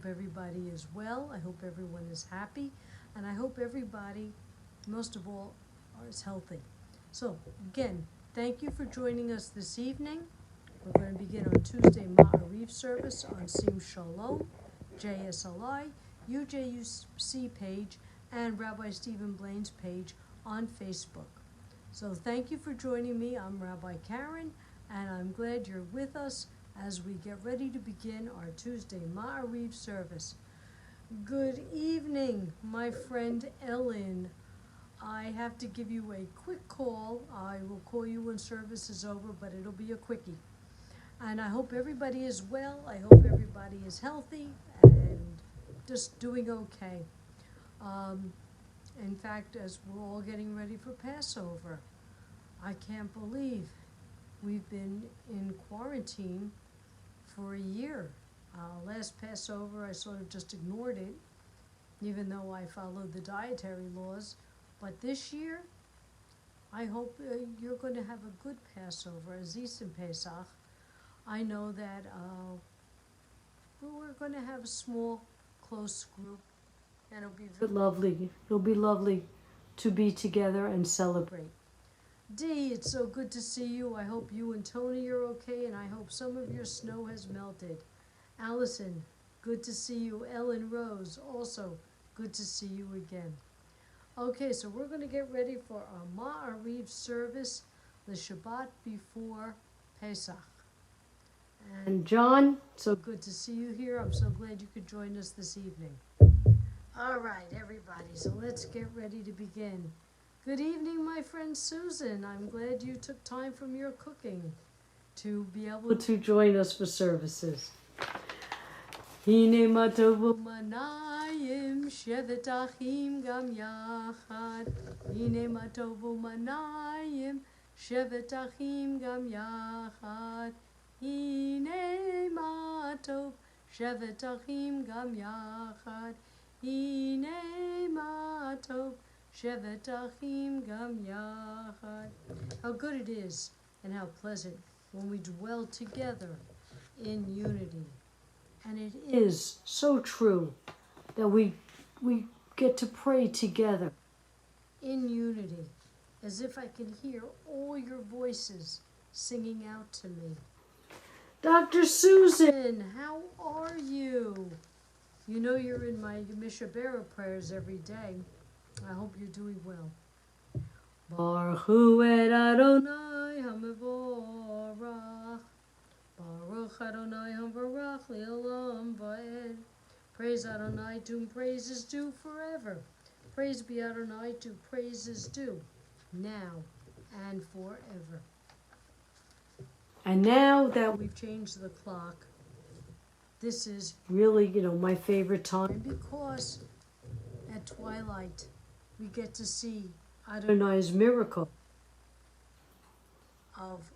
Everybody is well. I hope everyone is happy, and I hope everybody, most of all, is healthy. So again, thank you for joining us this evening. We're going to begin on Tuesday Maariv service on Sim Shalom, JSLI, UJUC page, and Rabbi Stephen Blaine's page on Facebook. So thank you for joining me. I'm Rabbi Karen, and I'm glad you're with us as we get ready to begin our Tuesday Maariv service. Good evening, my friend Ellen. I have to give you a quick call. I will call you when service is over, but it'll be a quickie. And I hope everybody is well. I hope everybody is healthy and just doing okay. In fact, as we're all getting ready for Passover, I can't believe we've been in quarantine for a year. Last Passover, I sort of just ignored it, even though I followed the dietary laws. But this year, I hope you're going to have a good Passover, Aziz and Pesach. I know that we're going to have a small, close group, and it'll be lovely. It'll be lovely to be together and celebrate. Dee, it's so good to see you. I hope you and Tony are okay, and I hope some of your snow has melted. Allison, good to see you. Ellen Rose, also good to see you again. Okay, so we're going to get ready for our Maariv service, the Shabbat before Pesach. And John, so good to see you here. I'm so glad you could join us this evening. All right, everybody, so let's get ready to begin. Good evening, my friend Susan. I'm glad you took time from your cooking to be able to join us for services. Hine matovu manayim shevet achim gam yachad. Hine matovu manayim shevet achim gam yachad. Hine matov shevet achim gam yachad. Hine matov shevet achim gam yachad. How good it is and how pleasant when we dwell together in unity. And it is so true that we get to pray together in unity, as if I can hear all your voices singing out to me. Dr. Susan, how are you? You know you're in my Mishabera prayers every day. I hope you're doing well. Baruch hu et Adonai HaMevorach. Baruch Adonai HaMevorach Le'olam Va'ed. Praise Adonai, to whom praise is due forever. Praise be Adonai, to praise is due now and forever. And now that we've changed the clock, this is really, my favorite time, because at twilight we get to see Adonai's miracle of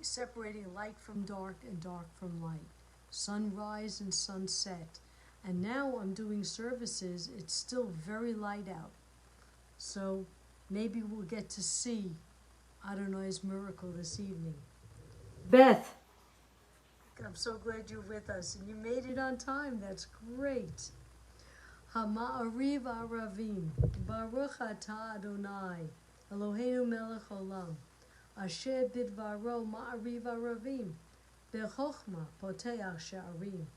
separating light from dark and dark from light, sunrise and sunset. And now I'm doing services, it's still very light out. So maybe we'll get to see Adonai's miracle this evening. Beth, I'm so glad you're with us, and you made it on time. That's great. Ha'ma'ariv aravim, Baruch atah Adonai, Eloheinu melech olam, Asher bidvaro ma'ariv aravim, Bechochma poteach she'arim,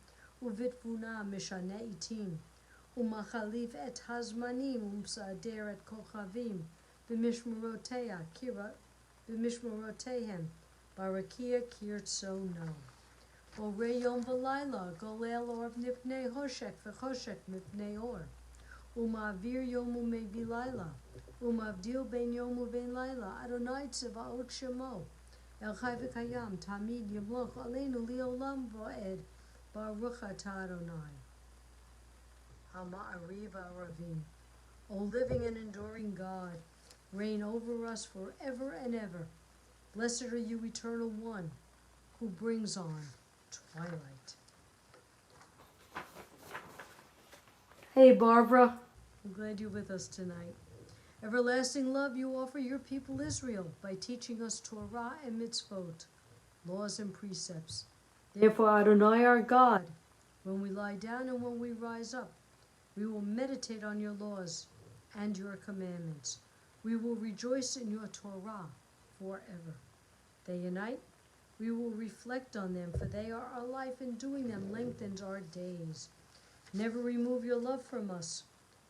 Uvitvuna mishane itim, Umachalif et hazmanim, Umsader et kochavim, B'mishmerotehem, Barakia kirtzono. Borei yom v'layla, golel or mipnei hoshek v'choshek mipnei or. Uma'avir yom u'mevi layla, uma'avdil ben yom u'ben layla, Adonai tzvaot shemo. El chai v'kayam, tamid yimloch aleinu li'olam v'ed, Baruch atah Adonai. Ha'ma'ariv aravim. O living and enduring God, reign over us forever and ever. Blessed are you, Eternal One, who brings on twilight. Hey, Barbara. I'm glad you're with us tonight. Everlasting love you offer your people Israel by teaching us Torah and mitzvot, laws and precepts. Therefore, Adonai our God, When we lie down and when we rise up, we will meditate on your laws and your commandments. We will rejoice in your Torah forever. Day and night, we will reflect on them, for they are our life, and doing them lengthens our days. Never remove your love from us.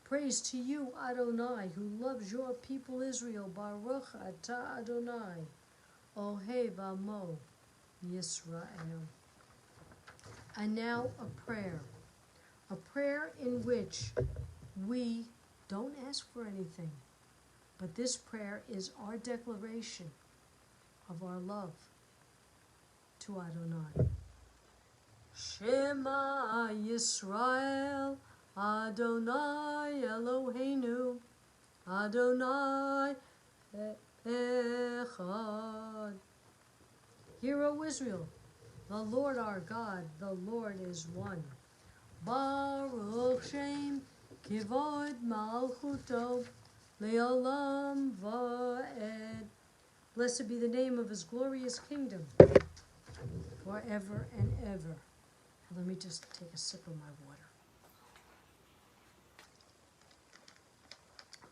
Praise to you, Adonai, who loves your people Israel. Baruch atah Adonai, Ohev Amo Yisrael. And now a prayer in which we don't ask for anything, but this prayer is our declaration of our love to Adonai. Shema Yisrael, Adonai Eloheinu, Adonai Echad. Hear, O Israel, the Lord our God, the Lord is one. Baruch Shem Kivod Malchuto Leolam Va'ed. Blessed be the name of his glorious kingdom, forever and ever. Let me just take a sip of my water.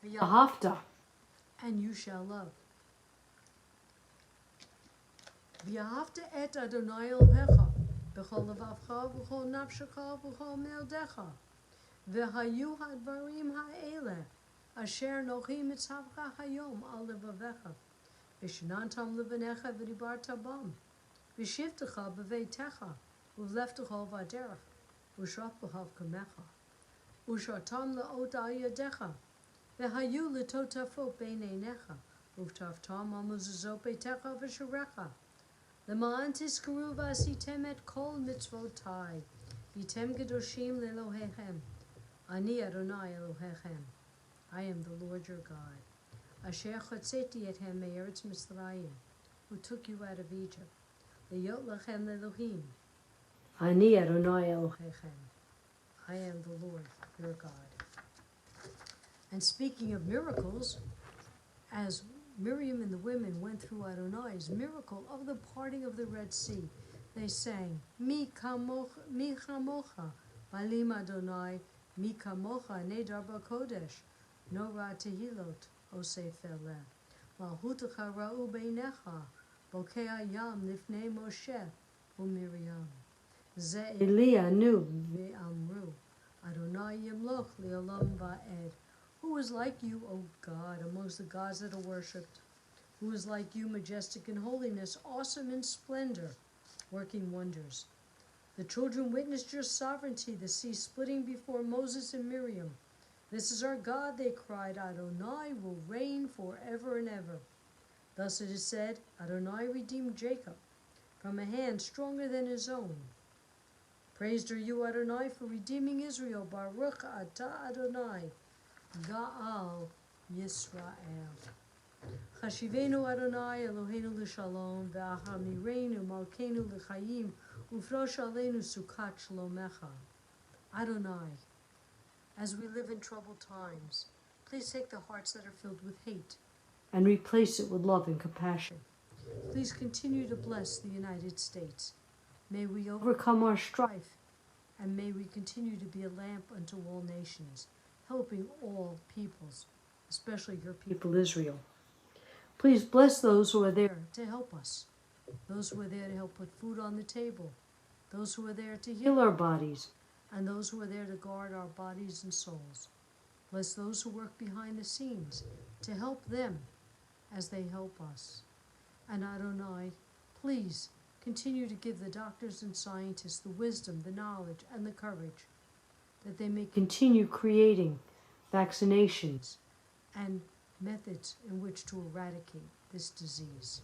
V'yahavta, and you shall love. V'yahavta et Adonai Elohecha, b'chol levavcha, b'chol nafshecha, b'chol me'odecha. V'hayu hadvarim ha'ele, asher nochi mitzavcha hayom al levavecha. V'shenantam levanecha v'dibarta bam. V'shivtecha b'veitecha, uvleftecha v'aderech, u'shaftecha v'kamecha. U'shatam le'ot al yadecha. V'hayu l'totafot b'neinecha, uvtaftam al mezuzot beitecha v'sharecha. L'ma'an tizkaru v'asitem et kol mitzvotai, v'tem kedoshim le'Elohechem. Ani Adonai Elohechem. I am the Lord your God. Asher chotzeti ethem me'eretz Mitzrayim, who took you out of Egypt. Le'yot lachem le'Elohim. Ani Adonai Elohechem. I am the Lord your God. And speaking of miracles, as Miriam and the women went through Adonai's miracle of the parting of the Red Sea, they sang, Mi chamocha, Malim Adonai, Mi kamocha, Nedar b'kodesh, Nora tehilot, Osef eleh. Malhutecha ra'u beinecha, Bokea yam lifnei Moshe, u'Miriam. Ze Eli anu ve'amru, Adonai yimloch le'olam va'ed. Who is like you, O God, amongst the gods that are worshipped? Who is like you, majestic in holiness, awesome in splendor, working wonders? The children witnessed your sovereignty, the sea splitting before Moses and Miriam. This is our God, they cried. Adonai will reign forever and ever. Thus it is said, Adonai redeemed Jacob from a hand stronger than his own. Praised are you, Adonai, for redeeming Israel. Baruch atah Adonai, Ga'al Yisrael. Chashivenu Adonai Eloheinu l'shalom, ve'achamireinu malkeinu l'chayim, ufrosh aleinu sukat shlomecha. Adonai, as we live in troubled times, please take the hearts that are filled with hate and replace it with love and compassion. Please continue to bless the United States. May we overcome our strife, and may we continue to be a lamp unto all nations, helping all peoples, especially your people Israel. Please bless those who are there to help us, those who are there to help put food on the table, those who are there to heal our bodies, and those who are there to guard our bodies and souls. Bless those who work behind the scenes to help them as they help us. And Adonai, please continue to give the doctors and scientists the wisdom, the knowledge, and the courage that they may continue creating vaccinations and methods in which to eradicate this disease.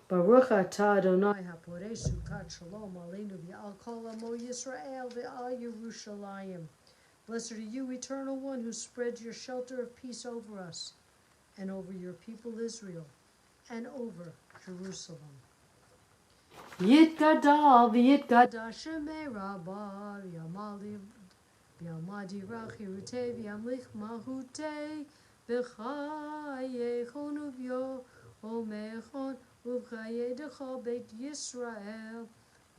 Baruch atah Adonai haporei sukat shalom aleinu v'al kol amo Yisrael v'al Yerushalayim. Blessed are you, Eternal One, who spreads your shelter of peace over us and over your people Israel and over Jerusalem. Yitgadal v'yitgada shemei rabba v'yamadi rachirute v'yamlich mahute v'chayechon uvyo omechon uvchayedecha beit Yisrael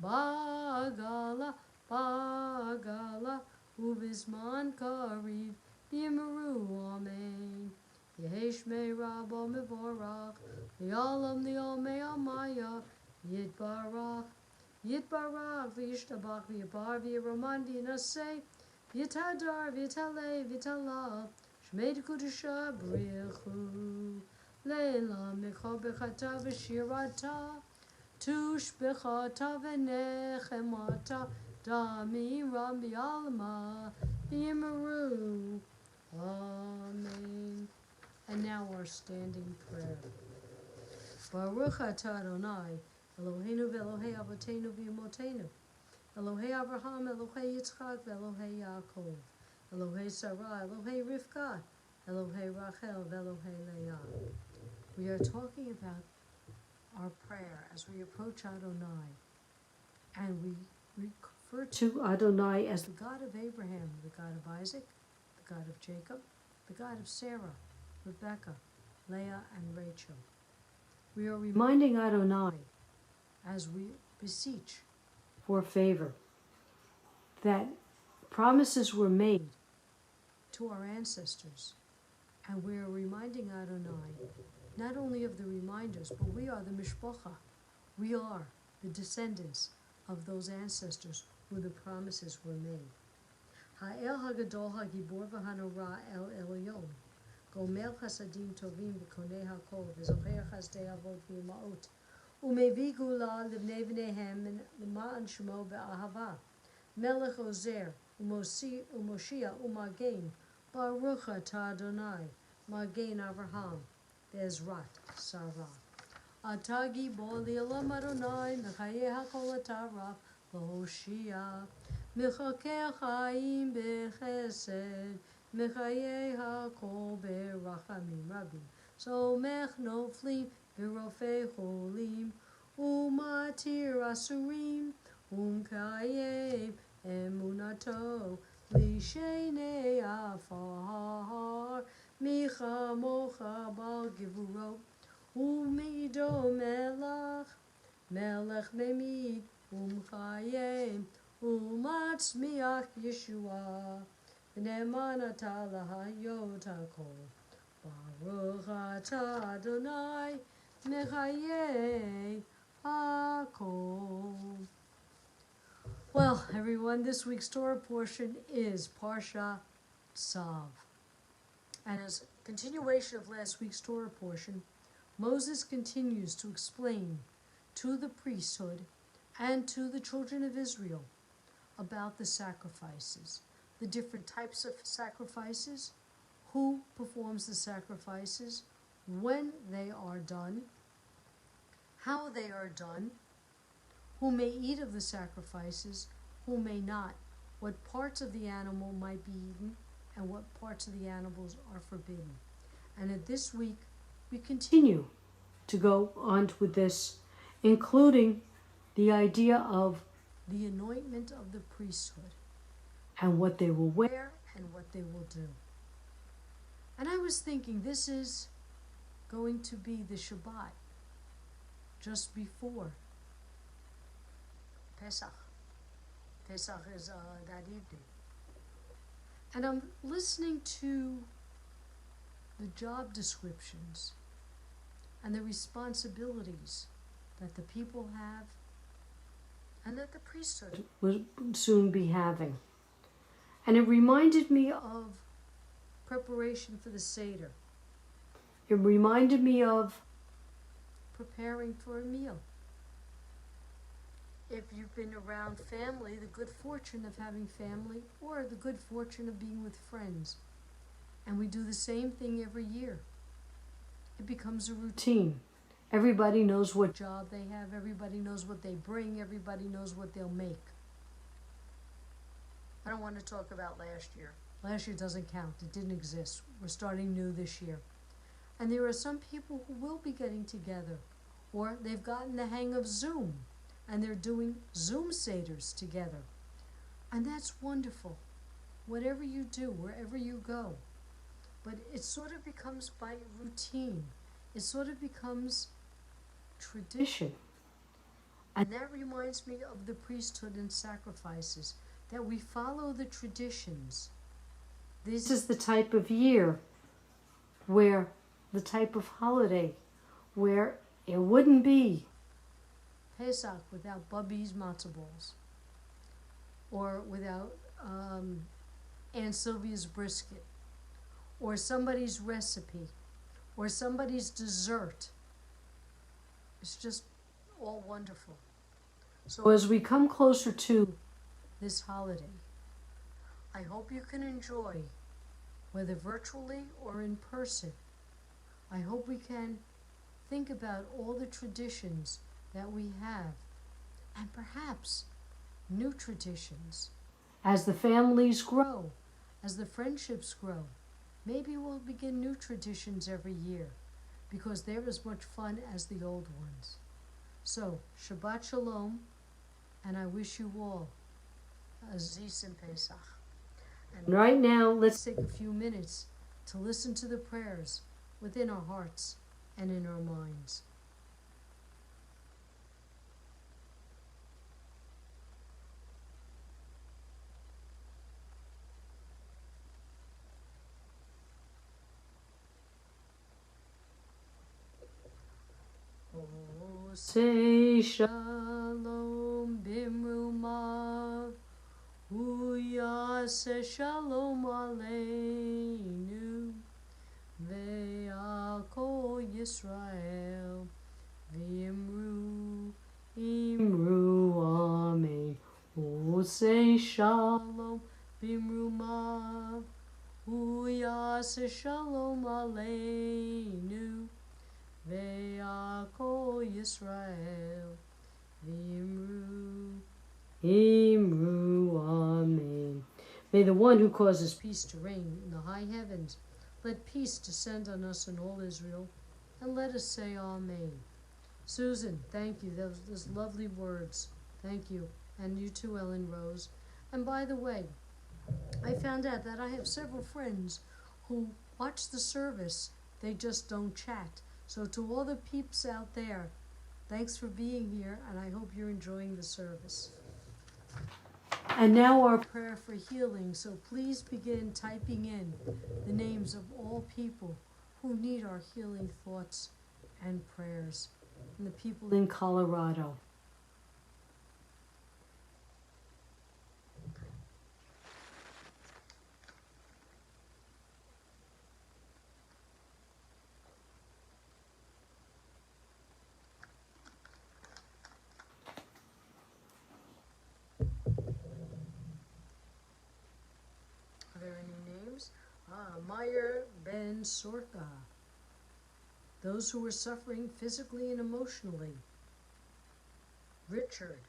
ba'agala ba'agala ubizman kariv v'yimeru amen. Yehesh me rabo mevorach v'yalam li'omei amaya yitbarach Yitbarach v'yishtabach v'yabar v'yiraman v'yinaseh v'yitadar v'yitaleh v'yitalav shmei kudusha brichu leila mikha bechata v'shirata tush bechata v'nechemata damiram v'yalma v'yimeru. Amen. And now our standing prayer. Baruch atah Adonai Eloheinu v'Elohei Avotenu v'Imotenu, Elohei Abraham, Elohei Yitzchak, v'Elohei Yaakov, Elohei Sarah, Elohei Rivka, Elohei Rachel, v'Elohei Leah. We are talking about our prayer as we approach Adonai, and we refer to Adonai as the God of Abraham, the God of Isaac, the God of Jacob, the God of Sarah, Rebekah, Leah, and Rachel. We are reminding Adonai as we beseech for favor, that promises were made to our ancestors, and we are reminding Adonai not only of the reminders, but we are the mishpacha, we are the descendants of those ancestors who the promises were made. Ha'el hagadol hagibor v'hanora el elyon, gomel chasadim tovim v'konei hakol v'zocher chazdei avot v'yimaot, Umevi gula livnei v'nehem l'ma'an shemo be'ahava. Melech ozer u'moshia u'magen Baruch atah Adonai magen Avraham ve'ezrat Sarah. Atah gibor li'olam Adonai mechayeh hakol atah v'hoshia mechakeh chaim b'chesed mechayeh hakol be'rachamim rabim somech noflim V'rofei cholim, u'matir asurim, u'mkayem emunato, lishenei afar, micha mocha bal givuro, u'mido melech memid, u'mkayem, u'matzmiach Yeshua, v'ne'eman atah lahayot hakol, Baruch atah Adonai, Mechayeh Hakol. Well, everyone, this week's Torah portion is Parsha Tzav. And as a continuation of last week's Torah portion, Moses continues to explain to the priesthood and to the children of Israel about the sacrifices, the different types of sacrifices, who performs the sacrifices, when they are done, how they are done, who may eat of the sacrifices, who may not, what parts of the animal might be eaten, and what parts of the animals are forbidden. And at this week, we continue to go on with this, including the idea of the anointment of the priesthood, and what they will wear and what they will do. And I was thinking, this is going to be the Shabbat just before Pesach. Pesach is that evening. And I'm listening to the job descriptions and the responsibilities that the people have and that the priesthood will soon be having. And it reminded me of preparation for the Seder. It reminded me of preparing for a meal. If you've been around family, the good fortune of having family, or the good fortune of being with friends, and we do the same thing every year, it becomes a routine. Everybody knows what job they have, everybody knows what they bring, everybody knows what they'll make. I don't want to talk about last year. Last year doesn't count. It didn't exist. We're starting new this year. And there are some people who will be getting together, or they've gotten the hang of Zoom, and they're doing Zoom Seders together. And that's wonderful. Whatever you do, wherever you go. But it sort of becomes by routine. It sort of becomes tradition. And that reminds me of the priesthood and sacrifices, that we follow the traditions. This is the type of year where the type of holiday where it wouldn't be Pesach without Bubby's matzo balls, or without Aunt Sylvia's brisket, or somebody's recipe, or somebody's dessert. It's just all wonderful. So as we come closer to this holiday, I hope you can enjoy, whether virtually or in person. I hope we can think about all the traditions that we have, and perhaps new traditions. As the families grow, as the friendships grow, maybe we'll begin new traditions every year, because they're as much fun as the old ones. So, Shabbat Shalom, and I wish you all a Zis Pesach. And right now, let's take a few minutes to listen to the prayers within our hearts and in our minds. Oh, say Shalom Bimrumav, Uyase Shalom Aleinu, Ve'al Yisrael, V'imru, Imru, Amen. Oh, say Shalom Bimrumav, Uyase Shalom Aleinu, Ve'al Yisrael, V'imru, Imru, Amen. May the one who causes peace to reign in the high heavens, let peace descend on us and all Israel, and let us say Amen. Susan, thank you. Those lovely words. Thank you. And you too, Ellen Rose. And by the way, I found out that I have several friends who watch the service. They just don't chat. So to all the peeps out there, thanks for being here, and I hope you're enjoying the service. And now our prayer for healing. So please begin typing in the names of all people who need our healing thoughts and prayers, and the people in Colorado. Are there any names? Meyer Ben Sorka. Those who are suffering physically and emotionally. Richard.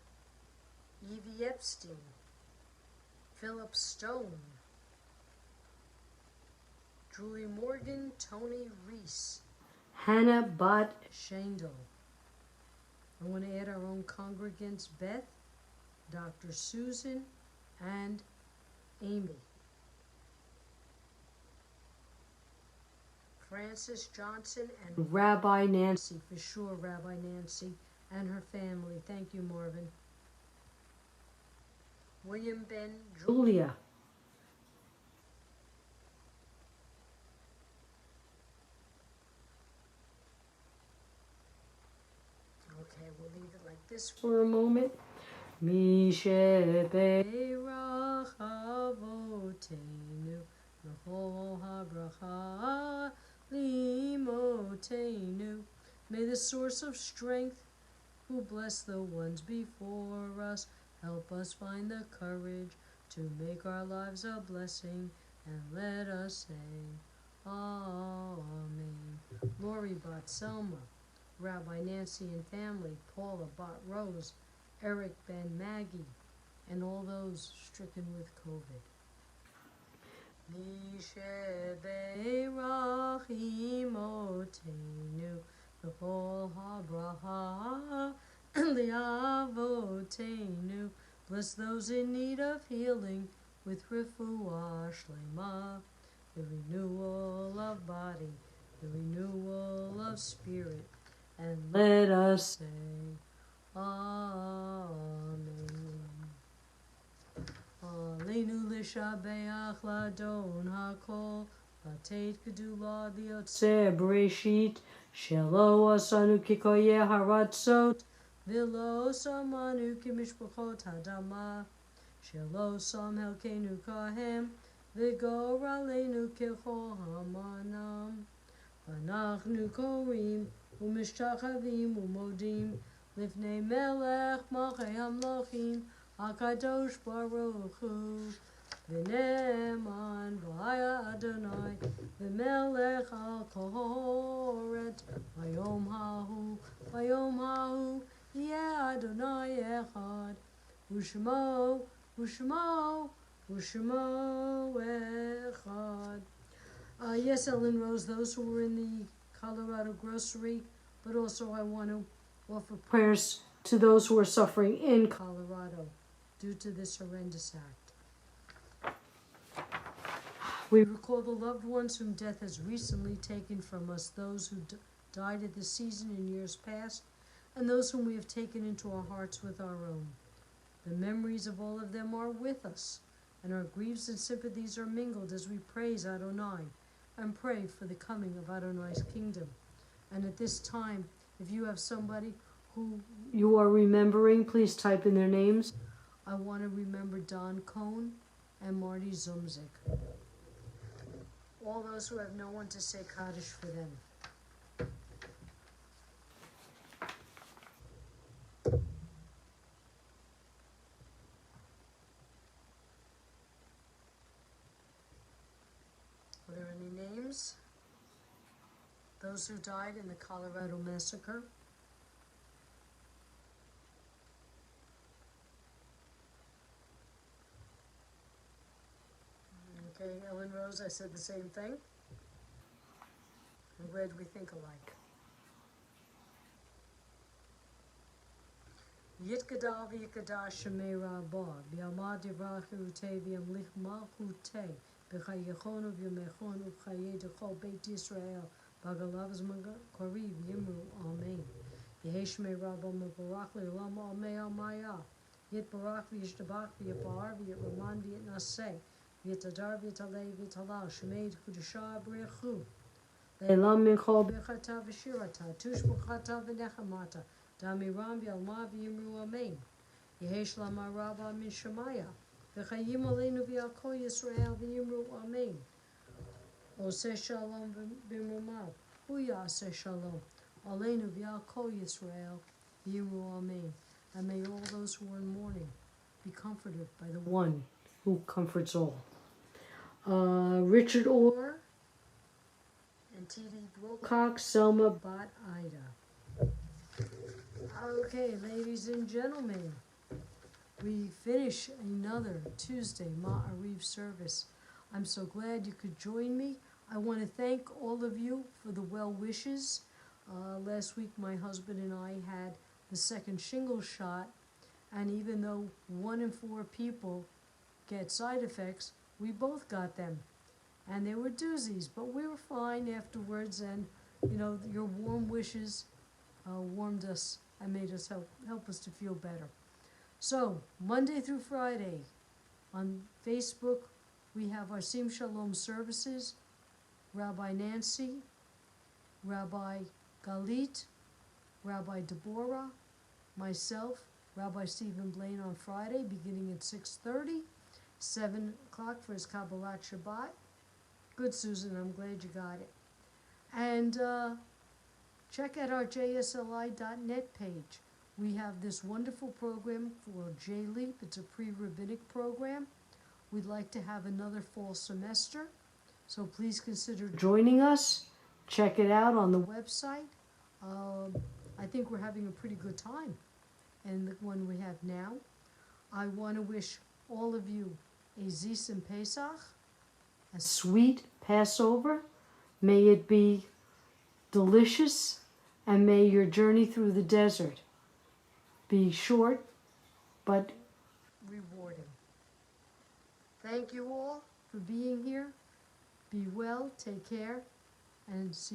Evie Epstein. Philip Stone. Julie Morgan. Tony Reese. Hannah Bott Shandel. I want to add our own congregants, Beth, Dr. Susan, and Amy. Francis Johnson and Rabbi Nancy, for sure, Rabbi Nancy and her family. Thank you, Marvin. William Ben Julia. Okay, we'll leave it like this for a moment. Mishe Be'erach Avotenu L'chol habracha Limotenu. May the source of strength, who bless the ones before us, help us find the courage to make our lives a blessing, and let us say Amen. Lori Bot Selma, Rabbi Nancy and family, Paula Bot Rose, Eric Ben Maggie, and all those stricken with COVID. Mishe Be'erach Imotenu L'chol habracha Li'avotenu. Bless those in need of healing with refuah shlema, the renewal of body, the renewal of spirit, and let us say Amen. Aleinu l'shabeach ladon hakol, lateit gedula b'yotzeh bereshit, shelo asanu kikoyeh haratzot, v'lo samanu kimishpachot hadama, shelo sam helkenu kahem, v'gor aleinu kechol hamanam. Anachnu korim u'mishtachavim u'modim lifnei melech malchei hamlochim HaKadosh Baruch Hu v'ne'eman v'haya Adonai v'melech al kol haaretz v'yom hahu yeh Adonai echad u'shmo echad. Yes, Ellen Rose, those who were in the Colorado grocery, but also I want to offer prayers to those who are suffering in Colorado due to this horrendous act. We recall the loved ones whom death has recently taken from us, those who died at this season in years past, and those whom we have taken into our hearts with our own. The memories of all of them are with us, and our griefs and sympathies are mingled as we praise Adonai and pray for the coming of Adonai's kingdom. And at this time, if you have somebody who you are remembering, please type in their names. I want to remember Don Cohn and Marty Zumzik. All those who have no one to say Kaddish for them. Are there any names? Those who died in the Colorado massacre. Okay, Ellen Rose, I said the same thing. I'm glad we think alike. Yitkadal v'yikadash shemei rabah, b'yamad yivrachu utei v'yamlich malchutei, b'chayechonu v'yamechonu v'chayei d'chol beit Yisrael, b'agalav zman kariv yimru, amen. Yehi shemei rabah mevarach le'olam amei amaya, yitbarach v'yishtabach v'yapar v'yiraman v'yitnaseh, v'yitadar v'yitalei v'yitalal, shemei d'kudashah b'rechu, le'elam minchol b'chata v'shirata, tush b'chata v'nechamata, Damiram v'yalma v'yimru amen. Yehesh lama rabba min shemaya. V'chayim aleinu v'yalkol Yisrael v'yimru amen. Oseh shalom b'mrumav. Hu yaseh shalom. Aleinu v'yalkol Yisrael v'yimru amen. And may all those who are in mourning be comforted by the one who comforts all. Richard Orr and T.D. Wilcox, Selma Bat Ida. Okay, ladies and gentlemen, we finish another Tuesday Maariv service. I'm so glad you could join me. I want to thank all of you for the well wishes. Last week my husband and I had the second shingle shot, and even though 1 in 4 people get side effects, we both got them. And they were doozies, but we were fine afterwards, and you know, your warm wishes warmed us and made us help us to feel better. So, Monday through Friday, on Facebook, we have our Sim Shalom services, Rabbi Nancy, Rabbi Galit, Rabbi Deborah, myself, Rabbi Stephen Blaine on Friday, beginning at 6:30, 7 o'clock for his Kabbalat Shabbat. Good, Susan, I'm glad you got it. And check out our jsli.net page. We have this wonderful program for J-Leap. It's a pre-rabbinic program. We'd like to have another fall semester, so please consider joining us. Check it out on the website. I think we're having a pretty good time, and the one we have now. I want to wish all of you a Zis Pesach, a sweet Passover. May it be delicious, and may your journey through the desert be short but rewarding. Thank you all for being here. Be well, take care, and see you.